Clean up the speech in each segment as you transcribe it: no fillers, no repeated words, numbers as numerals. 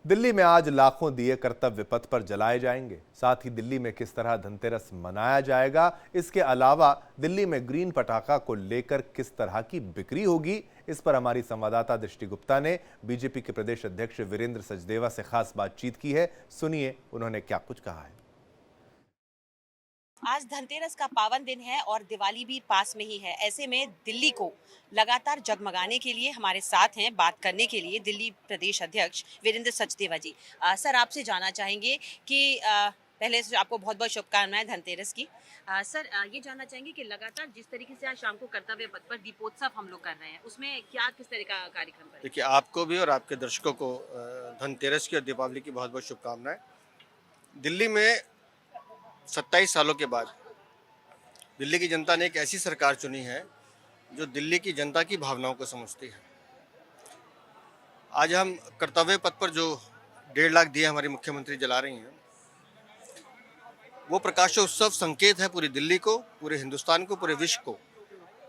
दिल्ली में आज लाखों दिए कर्तव्य पथ पर जलाए जाएंगे। साथ ही दिल्ली में किस तरह धनतेरस मनाया जाएगा, इसके अलावा दिल्ली में ग्रीन पटाखा को लेकर किस तरह की बिक्री होगी, इस पर हमारी संवाददाता दृष्टि गुप्ता ने बीजेपी के प्रदेश अध्यक्ष वीरेंद्र सचदेवा से खास बातचीत की है। सुनिए उन्होंने क्या कुछ कहा है। आज धनतेरस का पावन दिन है और दिवाली भी पास में ही है। ऐसे में दिल्ली को लगातार जगमगाने के लिए हमारे साथ हैं बात करने के लिए दिल्ली प्रदेश अध्यक्ष वीरेंद्र सचदेवा जी। सर, आपसे जानना चाहेंगे कि पहले से आपको बहुत बहुत शुभकामनाएं धनतेरस की। सर, ये जानना चाहेंगे कि लगातार जिस तरीके से आज शाम को कर्तव्य पथ पर दीपोत्सव हम लोग कर रहे हैं, उसमें क्या किस तरह का कार्यक्रम करें? देखिए, आपको भी और आपके दर्शकों को धनतेरस की और दीपावली की बहुत बहुत शुभकामनाएं। दिल्ली में 27 सालों के बाद दिल्ली की जनता ने एक ऐसी सरकार चुनी है जो दिल्ली की जनता की भावनाओं को समझती है। आज हम कर्तव्य पथ पर जो 1.5 लाख दिए हमारी मुख्यमंत्री जला रही हैं, वो प्रकाशोत्सव संकेत है पूरी दिल्ली को, पूरे हिंदुस्तान को, पूरे विश्व को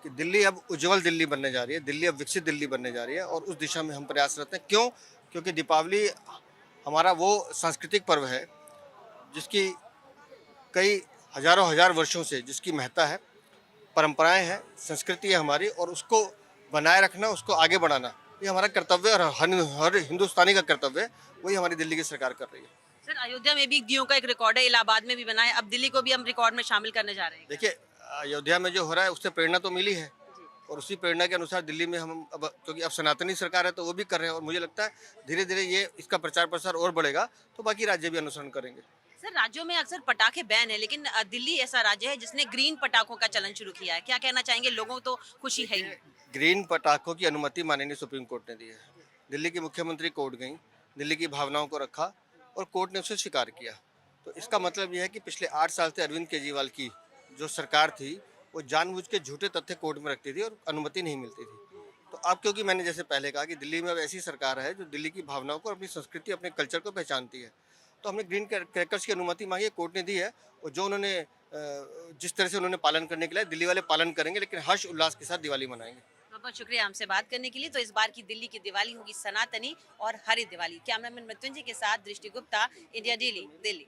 कि दिल्ली अब उज्जवल दिल्ली बनने जा रही है, दिल्ली अब विकसित दिल्ली बनने जा रही है और उस दिशा में हम प्रयासरत हैं। क्यों? क्योंकि दीपावली हमारा वो सांस्कृतिक पर्व है जिसकी कई हजारों हजार वर्षों से जिसकी महत्ता है, परंपराएं हैं, संस्कृति है हमारी, और उसको बनाए रखना, उसको आगे बढ़ाना ये हमारा कर्तव्य और हर हिंदुस्तानी का कर्तव्य है। वही हमारी दिल्ली की सरकार कर रही है। सर, अयोध्या में भी दियों का एक रिकॉर्ड है, इलाहाबाद में भी बना है, अब दिल्ली को भी हम रिकॉर्ड में शामिल करने जा रहे हैं। देखिए, अयोध्या में जो हो रहा है उससे प्रेरणा तो मिली है और उसी प्रेरणा के अनुसार दिल्ली में हम अब, क्योंकि अब सनातनी सरकार है तो वो भी कर रहे हैं और मुझे लगता है धीरे धीरे ये इसका प्रचार प्रसार और बढ़ेगा तो बाकी राज्य भी अनुसरण करेंगे। सर, राज्यों में अक्सर पटाखे बैन है, लेकिन दिल्ली ऐसा राज्य है जिसने ग्रीन पटाखों का चलन शुरू किया है। क्या कहना चाहेंगे? लोगों को तो खुशी है ही। ग्रीन पटाखों की अनुमति माननीय सुप्रीम कोर्ट ने दी है। दिल्ली की मुख्यमंत्री कोर्ट गई, दिल्ली की भावनाओं को रखा और कोर्ट ने उसे स्वीकार किया। तो इसका मतलब यह है कि पिछले 8 साल से अरविंद केजरीवाल की जो सरकार थी वो जानबूझ के झूठे तथ्य कोर्ट में रखती थी और अनुमति नहीं मिलती थी। तो अब क्योंकि मैंने जैसे पहले कहा कि दिल्ली में अब ऐसी सरकार है जो दिल्ली की भावनाओं को, अपनी संस्कृति, अपने कल्चर को पहचानती है, तो हमने ग्रीन क्रैकर्स की अनुमति मांगी, कोर्ट ने दी है। और जो उन्होंने जिस तरह से उन्होंने पालन करने के लिए दिल्ली वाले पालन करेंगे, लेकिन हर्ष उल्लास के साथ दिवाली मनाएंगे। बहुत बहुत शुक्रिया हमसे बात करने के लिए। तो इस बार की दिल्ली की दिवाली होगी सनातनी और हरित दिवाली। कैमरामैन मृत्युंजय के साथ दृष्टि गुप्ता, इंडिया डेली, दिल्ली।